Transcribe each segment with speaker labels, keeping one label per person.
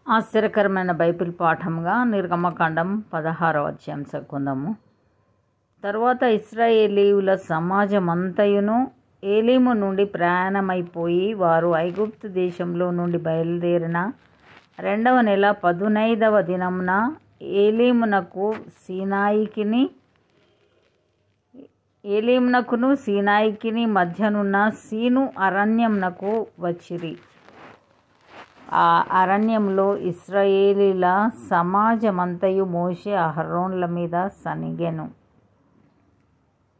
Speaker 1: ఆశ్చర్యకరమైన బైబిల్ పాఠంగా నిర్గమకాండం 16వ అధ్యాయం చదువుకుందాము. తరువాత ఇశ్రాయేలీయుల సమాజమంతయును ఏలీము నుండి ప్రయాణమైపోయి వారు ఐగుప్తు దేశంలో నుండి బయలుదేరిన 2వ నెల 15వ దినమున ఏలీమునకును సీనాయికిని మధ్యనున్న సీను అరణ్యమునకు వచ్చిరి. ఆ అరణ్యంలో ఇశ్రాయేలీల సమాజమంతయు మోషే అహరోన్ల మీద సనిగెను.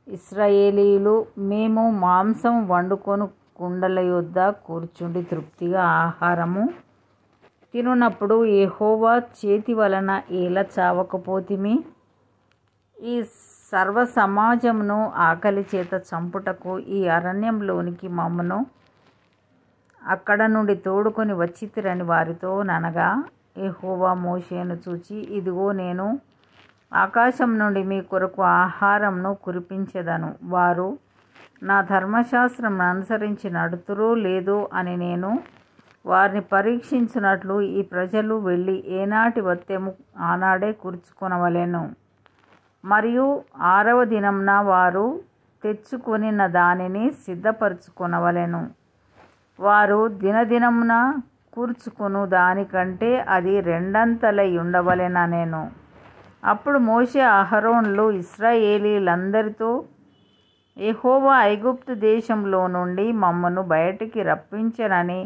Speaker 1: ఇశ్రాయేలీయులు, మేము మాంసం వండుకొని కుండల యొద్ద కూర్చుండి తృప్తిగా ఆహారము తినున్నప్పుడు యెహోవా చేతి వలన ఏల చావకపోతిమి? ఈ సర్వ సమాజమును ఆకలి చేత చంపుటకు ఈ అరణ్యంలోనికి మమ్మను అక్కడ నుండి తోడుకొని వచ్చితిరని వారితో ననగా, యెహోవా మోషేను చూచి, ఇదిగో నేను ఆకాశం నుండి మీ కొరకు ఆహారంను కురిపించెదను. వారు నా ధర్మశాస్త్రం అనుసరించి నడుతురో లేదో అని నేను వారిని పరీక్షించున్నట్లు ఈ ప్రజలు వెళ్ళి ఏనాటి వత్తెము ఆనాడే కూర్చుకొనవలెను. మరియు 6వ దినమున వారు తెచ్చుకొనిన దానిని సిద్ధపరచుకొనవలెను. వారు దినదినమున కూర్చుకొను దానికంటే అది రెండంతలై ఉండవలెననెను. అప్పుడు మోషే అహరోనులు ఇశ్రాయేలీయులందరితో, యెహోవా ఐగుప్తు దేశంలో నుండి మమ్మను బయటికి రప్పించెనని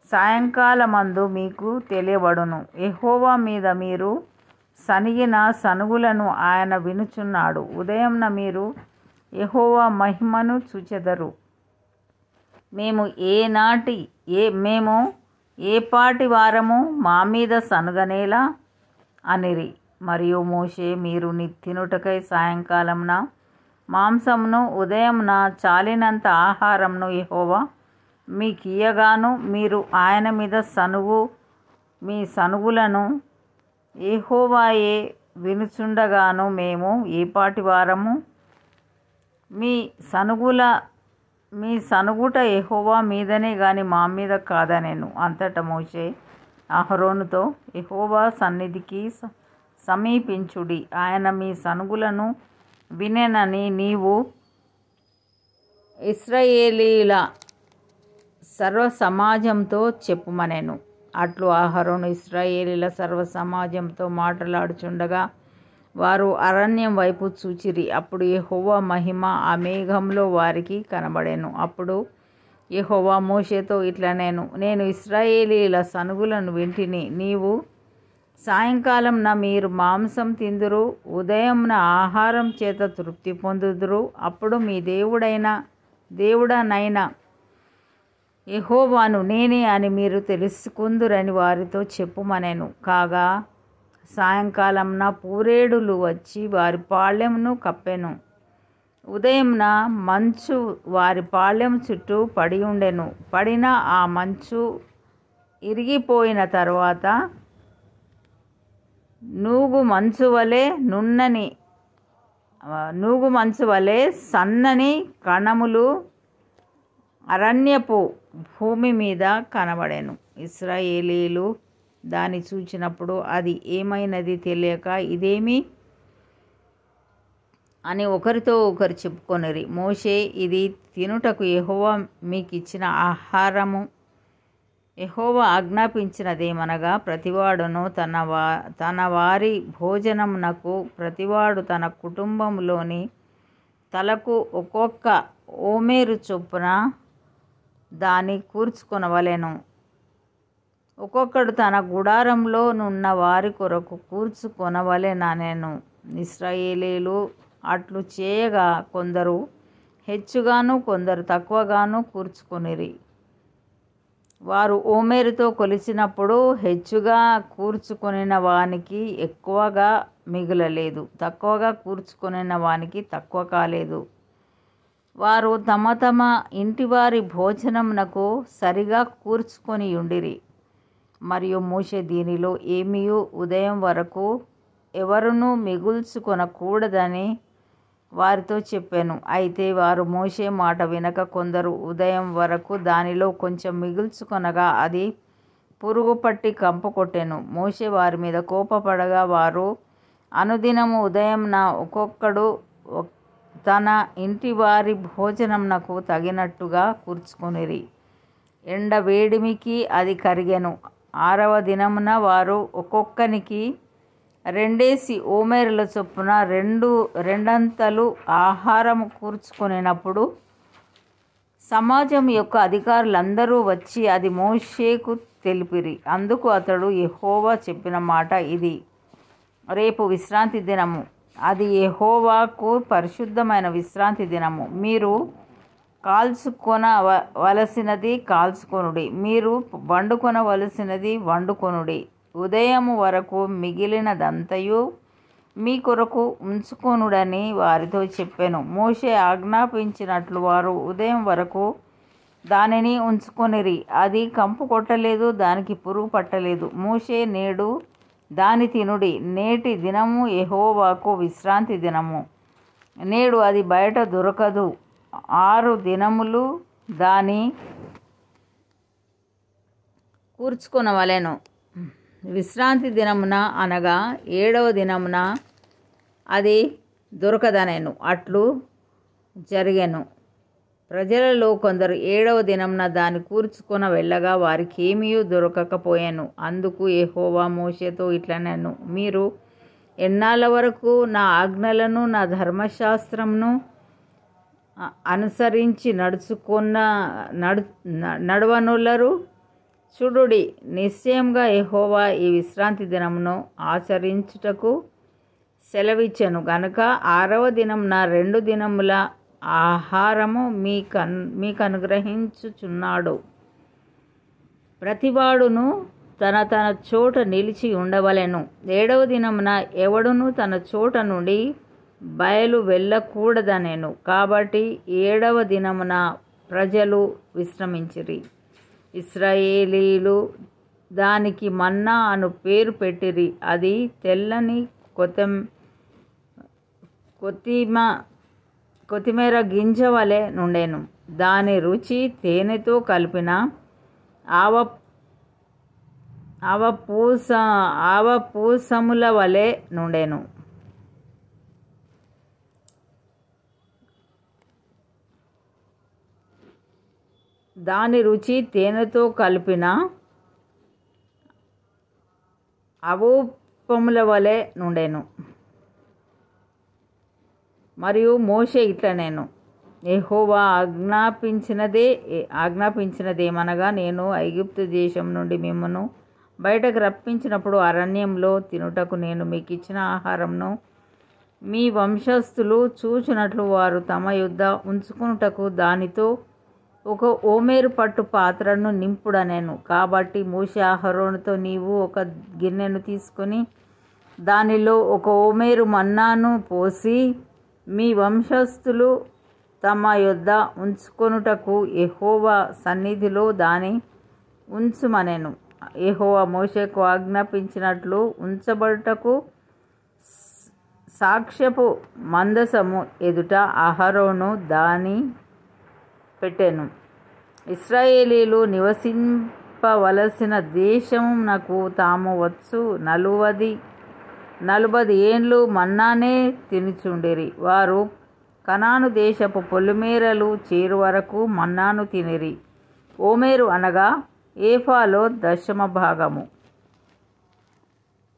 Speaker 1: సాయంకాలమందు మీకు తెలియబడును. యెహోవా మీద మీరు సనిగిన సనుగులను ఆయన వినుచున్నాడు. ఉదయంన మీరు యెహోవా మహిమను చూచెదరు. మేము ఏ పాటి వారము మా మీద సనుగనేలా అనిరి. మరియు మోషే, మీరు తినుటకై సాయంకాలమున మాంసమును ఉదయమున చాలినంత ఆహారమును యెహోవా మీకియ్యగాను మీరు ఆయన మీద మీ సనుగులను యెహోవాయే వినుచుండగాను మేము ఏ పాటి వారము? మీ సనుగుట యెహోవా మీదనే గాని మా మీద కాదనెను. అంతటా మోషే అహరోనుతో, యెహోవా సన్నిధికి సమీపించుడి, ఆయన మీ సనుగులను వినెనని నీవు ఇశ్రాయేలీయుల సర్వ సమాజంతో చెప్పుమనెను. అట్లు అహరోను ఇశ్రాయేలీయుల సర్వ సమాజంతో మాట్లాడుచుండగా వారు అరణ్యం వైపు చూచిరి. అప్పుడు యెహోవా మహిమ ఆ మేఘంలో వారికి కనబడెను. అప్పుడు యెహోవా మోషేతో ఇట్లనెను, నేను ఇశ్రాయేలీయుల సనుగులను వింటిని. నీవు సాయంకాలంన మీరు మాంసం తిందురు, ఉదయంన ఆహారం చేత తృప్తి పొందుదురు. అప్పుడు మీ దేవుడనైన యెహోవాను నేనే అని మీరు తెలుసుకుందురని వారితో చెప్పుమనెను. కాగా సాయంకాలంన పూరేడులు వచ్చి వారి పాళెమును కప్పెను. ఉదయంన మంచు వారి పాళెం చుట్టూ పడి ఉండెను. పడిన ఆ మంచు ఇరిగిపోయిన తరువాత నూగు మంచు వలె సన్నని కణములు అరణ్యపు భూమి మీద కనబడెను. ఇశ్రాయేలీయులు దాన్ని చూచినప్పుడు అది ఏమైనది తెలియక ఇదేమి అని ఒకరితో ఒకరు చెప్పుకొనిరి. మోషే, ఇది తినుటకు యెహోవా మీకిచ్చిన ఆహారము. యెహోవా ఆజ్ఞాపించినదేమనగా, ప్రతివాడును తన వారి భోజనమునకు ప్రతివాడు తన కుటుంబంలోని తలకు ఒక్కొక్క ఓమెరు చొప్పున దాన్ని కూర్చుకొనవలెను. ఒక్కొక్కడు తన గుడారంలో నున్న వారి కొరకు కూర్చుకొనవలెననెను. ఇశ్రాయేలీయులు అట్లు చేయగా కొందరు హెచ్చుగాను కొందరు తక్కువగాను కూర్చుకొనిరి. వారు ఓమెరుతో కొలిచినప్పుడు హెచ్చుగా కూర్చుకొనిన వానికి ఎక్కువగా మిగులలేదు, తక్కువగా కూర్చుకొనిన వానికి తక్కువ కాలేదు. వారు తమ తమ ఇంటివారి భోజనమునకు సరిగా కూర్చుకొనియుండిరి. మరియు మోషే దీనిలో ఏమీయు ఉదయం వరకు ఎవరునూ మిగుల్చుకొనకూడదని వారితో చెప్పెను. అయితే వారు మోషే మాట వినక కొందరు ఉదయం వరకు దానిలో కొంచెం మిగుల్చుకొనగా అది పురుగు పట్టి కంపు కొట్టెను. మోషే వారి మీద కోపపడగా వారు అనుదినము ఉదయంన ఒక్కొక్కడు తన ఇంటి వారి భోజనంనకు తగినట్టుగా కూర్చుకొనిరి. ఎండ వేడిమికి అది కరిగెను. 6వ దినమున వారు ఒక్కొక్కనికి 2 ఓమెరుల చొప్పున రెండంతలు ఆహారము కూర్చుకొనినప్పుడు సమాజం యొక్క అధికారులందరూ వచ్చి అది మోషేకు తెలిపిరి. అందుకు అతడు, యెహోవా చెప్పిన మాట ఇది, రేపు విశ్రాంతి దినము, అది యెహోవాకు పరిశుద్ధమైన విశ్రాంతి దినము. మీరు కాల్చుకొనవలసినది కాల్చుకొనుడి, మీరు వండుకొనవలసినది వండుకొనుడి. ఉదయము వరకు మిగిలినదంతయు మీ కొరకు ఉంచుకొనుడని వారితో చెప్పెను. మోషే ఆజ్ఞాపించినట్లు వారు ఉదయం వరకు దానిని ఉంచుకొనిరి. అది కంపు కొట్టలేదు, దానికి పురుగు పట్టలేదు. మోషే, నేడు దాని తినుడి, నేటి దినము యెహోవాకు విశ్రాంతి దినము, నేడు అది బయట దొరకదు. 6 దినములు దాని కూర్చుకొనవలెను. విశ్రాంతి దినమున అనగా 7వ దినమున అది దొరకదనెను. అట్లు జరిగెను. ప్రజలలో కొందరు 7వ దినమున దాన్ని కూర్చుకొన వెళ్ళగా వారికి ఏమీ దొరకకపోయెను. అందుకు యెహోవా మోషేతో ఇట్లనెను, మీరు ఎన్నాళ్ళ వరకు నా ఆజ్ఞలను నా ధర్మశాస్త్రమును అనుసరించి నడవనొల్లరు? చూడుడి, నిశ్చయంగా యెహోవా ఈ విశ్రాంతి దినమును ఆచరించుటకు సెలవిచ్చెను గనుక 6వ దినమున 2 దినముల ఆహారము మీకనుగ్రహించుచున్నాడు. ప్రతివాడును తన చోట నిలిచి ఉండవలెను. 7వ దినమున ఎవడును తన చోట నుండి బయలు వెళ్ళకూడదనెను. కాబట్టి 7వ దినమున ప్రజలు విశ్రమించిరి. ఇశ్రాయేలీయులు దానికి మన్నా అను పేరు పెట్టిరి. అది తెల్లని కొత్తిమీర గింజ వలె నుండెను. దాని రుచి తేనెతో కలిపిన ఆవపూసముల వలె నుండెను. దాని రుచి తేనెతో కలిపిన అవూపముల వలె నుండెను. మరియు మోషే ఇట్లనెను, యెహోవా ఆజ్ఞాపించినదేమనగా, నేను ఐగుప్తు దేశం నుండి మిమ్మును బయటకు రప్పించినప్పుడు అరణ్యంలో తినుటకు నేను మీకు ఇచ్చిన ఆహారంను మీ వంశస్థులు చూచునట్లు వారు తమ యొద్ద ఉంచుకొనుటకు దానితో 1 ఓమెరు పట్టు పాత్రను నింపుడనెను. కాబట్టి మోషే అహరోనుతో, నీవు 1 గిన్నెను తీసుకొని దానిలో 1 ఓమెరు మన్నాను పోసి మీ వంశస్థులు తమ యొద్ద ఉంచుకొనుటకు యెహోవా సన్నిధిలో దాని ఉంచుమనెను. యెహోవా మోషేకు ఆజ్ఞాపించినట్లు ఉంచబడుటకు సాక్ష్యపు మందసము ఎదుట అహరోను దాని పెట్టెను. ఇశ్రాయేలీయులు నివసింపవలసిన దేశమునకు తాము వచ్చు 40 ఏండ్లు మన్నానే తినుచుండిరి. వారు కనాను దేశపు పొలిమేరలు చేరు వరకు మన్నాను తినిరి. ఓమెరు అనగా ఏఫాలో 10వ భాగము.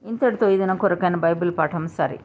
Speaker 1: ఇంతటితో ఇది నా కొరకైన బైబిల్ పాఠం సరి.